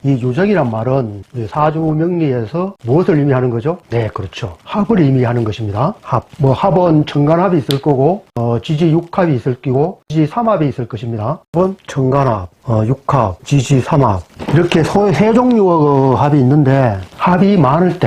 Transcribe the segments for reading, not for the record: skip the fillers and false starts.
이 유정이란 말은 사주 명리에서 무엇을 의미하는 거죠? 네, 그렇죠. 합을 의미하는 것입니다. 합. 합은 천간합이 있을 거고, 지지 육합이 있을 거고, 지지 삼합이 있을 것입니다. 합은 천간합, 육합, 지지 삼합. 이렇게 세 종류의 합이 있는데, 합이 많을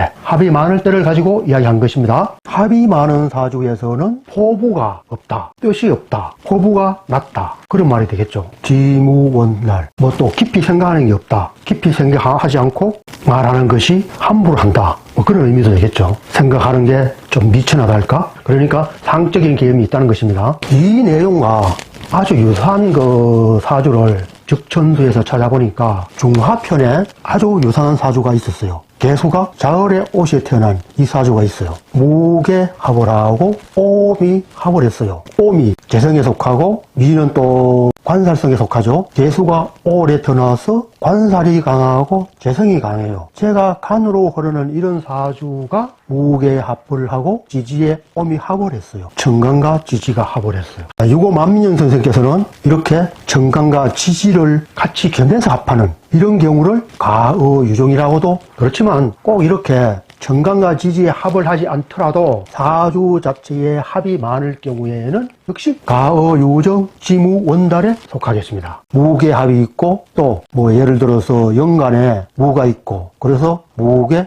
때를 가지고 이야기한 것입니다. 합이 많은 사주에서는 포부가 없다, 뜻이 없다, 포부가 낮다, 그런 말이 되겠죠. 지무원날, 또 깊이 생각하는 게 없다, 깊이 생각하지 않고 말하는 것이 함부로 한다, 그런 의미도 되겠죠. 생각하는 게 좀 미천하다 할까? 그러니까 상적인 계엄이 있다는 것입니다. 이 내용과 아주 유사한 그 사주를 적천수에서 찾아보니까 중하편에 아주 유사한 사주가 있었어요. 개수가 자을의 옷에 태어난 이 사주가 있어요. 무게 합을 하고 오미 합을 했어요. 오미 재성에 속하고 미는 또 관살성에 속하죠. 개수가 올에 태어나서 관살이 강하고 재성이 강해요. 제가 간으로 흐르는 이런 사주가 무게 합을 하고 지지에 오미 합을 했어요. 천간과 지지가 합을 했어요. 유고 만민영 선생께서는 이렇게 천간과 지지를 같이 겸해서 합하는 이런 경우를 가의유종이라고도, 그렇지만 꼭 이렇게 천간과 지지의 합을 하지 않더라도 사주 자체에 합이 많을 경우에는 역시 가의유정 지무원달에 속하겠습니다. 무게합이 있고 또 예를 들어서 연간에 무가 있고 그래서 무게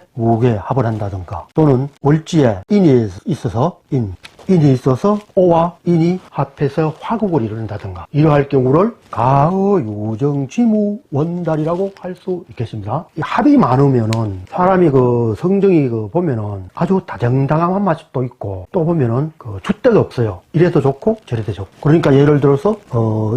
합을 한다든가, 또는 월지에 인이 있어서 인이 있어서 오와 인이 합해서 화국을 이룬다든가, 이러할 경우를 가의유정지무원달이라고 할 수 있겠습니다. 이 합이 많으면은 사람이 그 성정이 보면은 아주 다정다감한 맛도 있고, 또 보면은 줏대가 없어요. 이래도 좋고 저래도 좋고. 그러니까 예를 들어서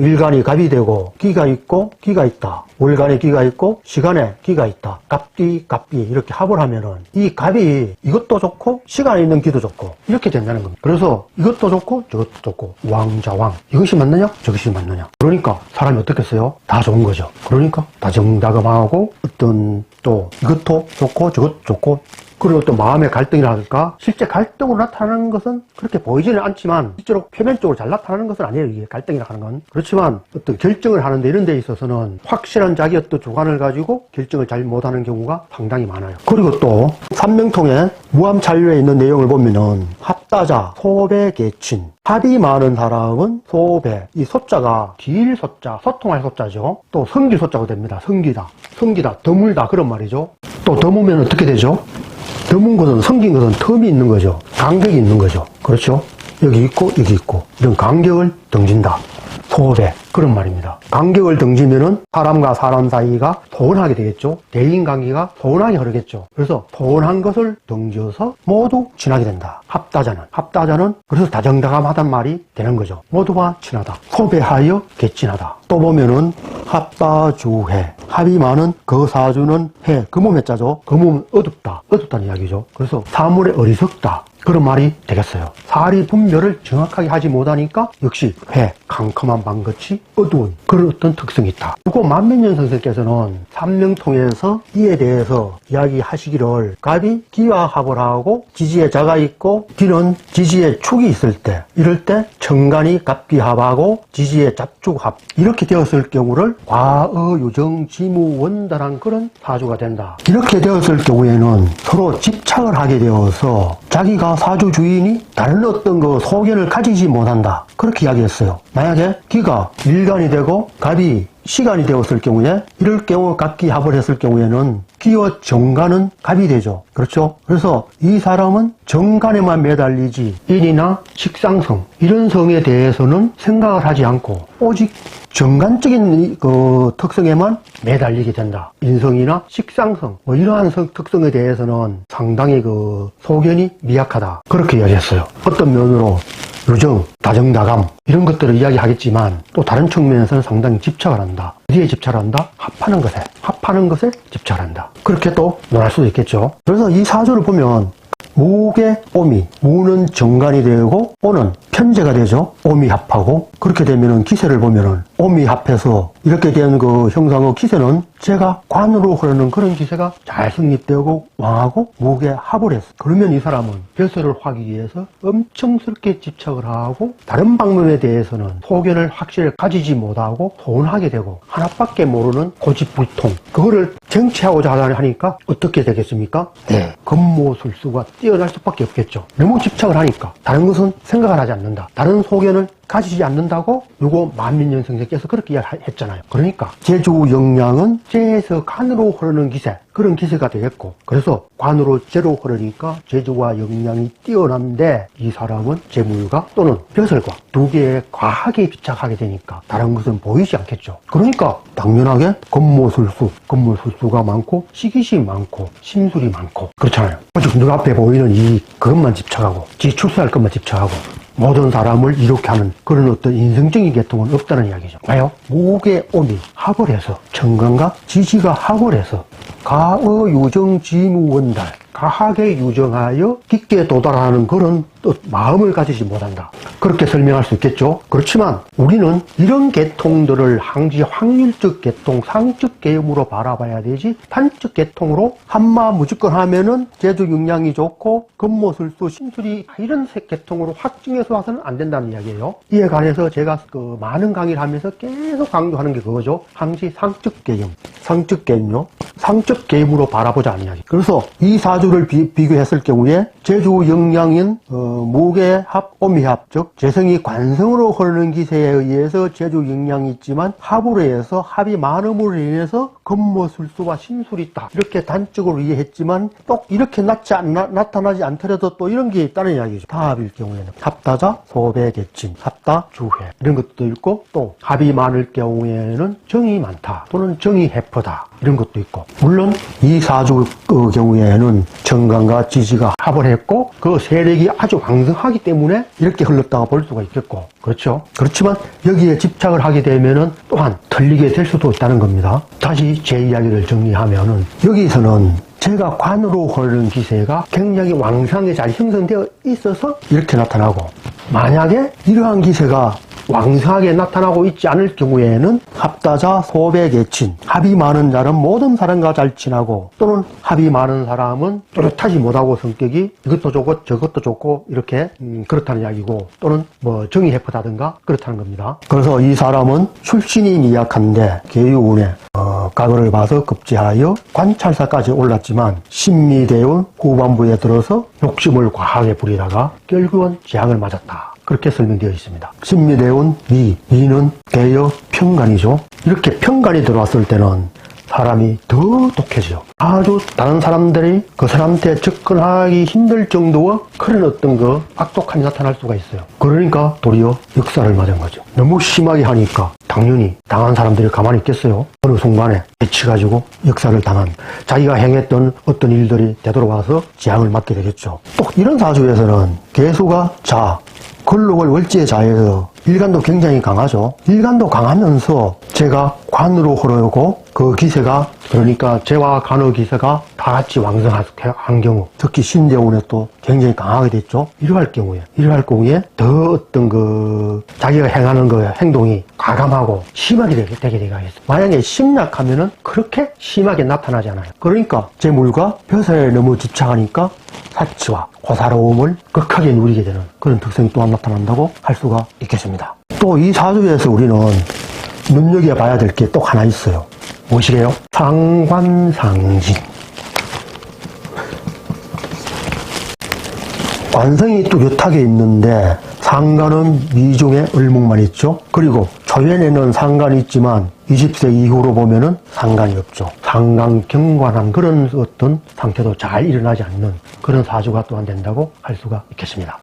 일간이 갑이 되고 기가 있고 기가 있다, 월간에 기가 있고 시간에 기가 있다, 갑기 이렇게 합을 하면은 이 갑이 이것도 좋고 시간에 있는 기도 좋고 이렇게 된다는 겁니다. 그래서 이것도 좋고 저것도 좋고 왕좌왕, 이것이 맞느냐 저것이 맞느냐, 그러니까 사람이 어떻겠어요? 다 좋은 거죠. 그러니까 다정다감하고 어떤 또 이것도 좋고 저것도 좋고, 그리고 또 마음의 갈등이랄까, 실제 갈등으로 나타나는 것은 그렇게 보이지는 않지만 실제로 표면적으로 잘 나타나는 것은 아니에요. 이게 갈등이라 하는 건. 그렇지만 어떤 결정을 하는데 이런 데 있어서는 확실한 자기 어떤 주관을 가지고 결정을 잘 못하는 경우가 상당히 많아요. 그리고 또 삼명통에 무함찬류에 있는 내용을 보면은 합다자, 소배계친, 합이 많은 사람은 소배, 이 소자가 길소자, 소통할 소자죠. 또 성길소자가 됩니다. 성기다, 드물다, 그런 말이죠. 또 드무면 어떻게 되죠? 드문 것은, 성긴 것은 텀이 있는 거죠. 간격이 있는 거죠. 그렇죠? 여기 있고 여기 있고, 이런 간격을 등진다, 소배, 그런 말입니다. 간격을 등지면은 사람과 사람 사이가 소원하게 되겠죠. 대인관계가 소원하게 흐르겠죠. 그래서 소원한 것을 등져서 모두 친하게 된다. 합다자는 그래서 다정다감하단 말이 되는 거죠. 모두가 친하다. 소배하여 개친하다. 또 보면은 합다주해, 합이 많은 그 사주는 해, 금음의 자죠. 금음은 어둡다는 이야기죠. 그래서 사물에 어리석다, 그런 말이 되겠어요. 사리 분별을 정확하게 하지 못하니까 역시 회, 캄캄한 밤같이 어두운 그런 어떤 특성이 있다. 그리고 만민년 선생께서는 삼명통에서 이에 대해서 이야기하시기를, 갑이 기와 합을 하고 지지에 자가 있고 기는 지지에 축이 있을 때, 이럴 때 천간이 갑기합하고 지지에 잡축합, 이렇게 되었을 경우를 과의유정지무원달한 그런 사주가 된다. 이렇게 되었을 경우에는 서로 집착을 하게 되어서 자기가 사주 주인이 다른 어떤 소견을 가지지 못한다, 그렇게 이야기했어요. 만약에 기가 일간이 되고 갑이 시간이 되었을 경우에, 이럴 경우 갑기합을 했을 경우에는 기와 정간은 갑이 되죠. 그렇죠? 그래서 이 사람은 정간에만 매달리지 인이나 식상성, 이런 성에 대해서는 생각을 하지 않고 오직 정간적인 특성에만 매달리게 된다. 인성이나 식상성, 이러한 특성에 대해서는 상당히 소견이 미약하다, 그렇게 이야기했어요. 어떤 면으로 유정, 다정다감, 이런 것들을 이야기하겠지만 또 다른 측면에서는 상당히 집착을 한다. 어디에 집착을 한다? 합하는 것에 집착을 한다. 그렇게 또 논할 수도 있겠죠. 그래서 이 사주를 보면 무게, 오미, 무는 정간이 되고 오는 편제가 되죠. 오미합하고. 그렇게 되면은 기세를 보면은 오미합해서 이렇게 된 그 형상의 기세는 제가 관으로 흐르는 그런 기세가 잘 성립되고 왕하고 목에 합을 했어. 그러면 이 사람은 벼슬을 하기 위해서 엄청스럽게 집착을 하고 다른 방법에 대해서는 소견을 확실히 가지지 못하고 소원하게 되고 하나밖에 모르는 고집불통, 그거를 정치하고자 하니까 어떻게 되겠습니까? 네, 겁모술수가 뛰어날 수밖에 없겠죠. 너무 집착을 하니까 다른 것은 생각을 하지 않는다. 다른 소견을 가지지 않는다고 요거 만민연성제께서 그렇게 이야기했잖아요. 그러니까 제주 영양은 제에서 간으로 흐르는 기세, 그런 기세가 되겠고, 그래서 관으로 제로 흐르니까 제주와 영양이 뛰어난데 이 사람은 재물과 또는 벼슬과 두 개에 과하게 집착하게 되니까 다른 것은 보이지 않겠죠. 그러니까 당연하게 겁모술수가 많고 시기심이 많고 심술이 많고 그렇잖아요. 오직 눈앞에 보이는 이 그것만 집착하고 지 출세할 것만 집착하고 모든 사람을 이렇게 하는 그런 어떤 인성적인 계통은 없다는 이야기죠. 왜요? 목의 오미 합을 해서 청강과 지지가 합을 해서 가의 유정 지무원달, 가하게 유정하여 깊게 도달하는 그런 뜻, 마음을 가지지 못한다. 그렇게 설명할 수 있겠죠. 그렇지만 우리는 이런 계통들을 항시 확률적 계통, 상적 계음으로 바라봐야 되지 단적 계통으로 한마 무조건 하면은 제주 영양이 좋고 겁모술수, 심술이 이런 계통으로 확증해서 와서는 안 된다는 이야기예요. 이에 관해서 제가 그 많은 강의를 하면서 계속 강조하는 게 그거죠. 항시 상적 계음, 상적 계음요. 상적 계음으로 바라보자는 이야기. 그래서 이 사주를 비교했을 경우에 제주 영양인 목의 합, 오미합, 즉 재성이 관성으로 흐르는 기세에 의해서 제주 영양이 있지만 합으로 해서 합이 많음으로 인해서 겁모술수와 심술이 있다. 이렇게 단적으로 이해했지만 또 이렇게 나타나지 않더라도 또 이런 게 있다는 이야기죠. 다합일 경우에는 합다자, 소배개침, 합다, 주회 이런 것도 있고, 또 합이 많을 경우에는 정이 많다 또는 정이 해프다 이런 것도 있고, 물론 이 사주 경우에는 정강과 지지가 합을 했고 그 세력이 아주 왕성하기 때문에 이렇게 흘렀다고 볼 수가 있겠고, 그렇죠. 그렇지만 여기에 집착을 하게 되면은 또한 틀리게 될 수도 있다는 겁니다. 다시 제 이야기를 정리하면은 여기서는 제가 관으로 흐르는 기세가 굉장히 왕성하게 잘 형성되어 있어서 이렇게 나타나고, 만약에 이러한 기세가 왕성하게 나타나고 있지 않을 경우에는 합다자, 소배개친, 합이 많은 자는 모든 사람과 잘 친하고, 또는 합이 많은 사람은 또렷하지 못하고 성격이 이것도 좋고 저것도 좋고 이렇게 그렇다는 이야기고, 또는 뭐 정이 해프다든가 그렇다는 겁니다. 그래서 이 사람은 출신이 미약한데 계유운에 각을 봐서 급제하여 관찰사까지 올랐지만 신미대운 후반부에 들어서 욕심을 과하게 부리다가 결국은 재앙을 맞았다. 그렇게 설명되어 있습니다. 신미대운 미는 대여 평간이죠. 이렇게 평간이 들어왔을 때는 사람이 더 독해져요. 아주 다른 사람들이 그 사람한테 접근하기 힘들 정도의 그런 어떤 그 악독함이 나타날 수가 있어요. 그러니까 도리어 역사를 맞은 거죠. 너무 심하게 하니까 당연히 당한 사람들이 가만히 있겠어요. 어느 순간에 해치가지고 역사를 당한, 자기가 행했던 어떤 일들이 되돌아와서 재앙을 맞게 되겠죠. 또 이런 사주에서는 개수가 자, 걸록을 월지의 자에서 일간도 굉장히 강하죠. 일간도 강하면서 제가 관으로 흐르고 그 기세가, 그러니까 제와 간의 기세가 다 같이 왕성한 경우, 특히 신재운에 또 굉장히 강하게 됐죠. 이러할 경우에 더 어떤 그 자기가 행하는 그 행동이 과감하고 심하게 되게 되겠어요. 만약에 심약하면은 그렇게 심하게 나타나지 않아요. 그러니까 재물과 벼슬에 너무 집착하니까 사치와 고사로움을 극하게 누리게 되는 그런 특성이 또한 나타난다고 할 수가 있겠습니다. 또 이 사주에서 우리는 눈여겨봐야 될 게 또 하나 있어요. 무엇이래요? 상관상진. 관성이 뚜렷하게 있는데 상관은 미종의 을목만 있죠. 그리고 초연에는 상관이 있지만 20세 이후로 보면은 상관이 없죠. 상관경관한 그런 어떤 상태도 잘 일어나지 않는 그런 사주가 또한 된다고 할 수가 있겠습니다.